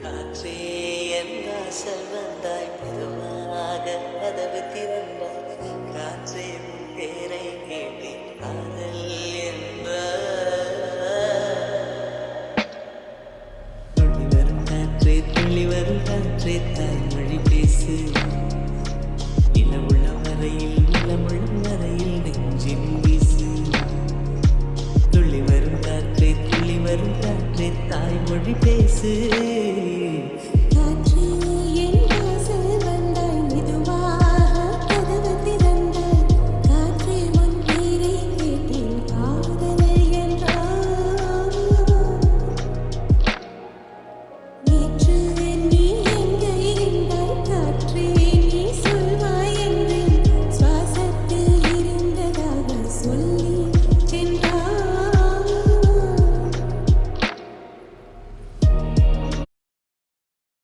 காற்றே என் வாசல் வந்தாய் மெதுவாக கதவு திறந்தாய் காற்றே உன் பேரை கேட்டேன் காதல் என்ற துள்ளி வரும் காற்றே தாய்மொழி பேசு நிலமுள்ள வரையில் நெஞ்சில் வீசு துள்ளி வரும் காற்றே தாய்மொழி பேசு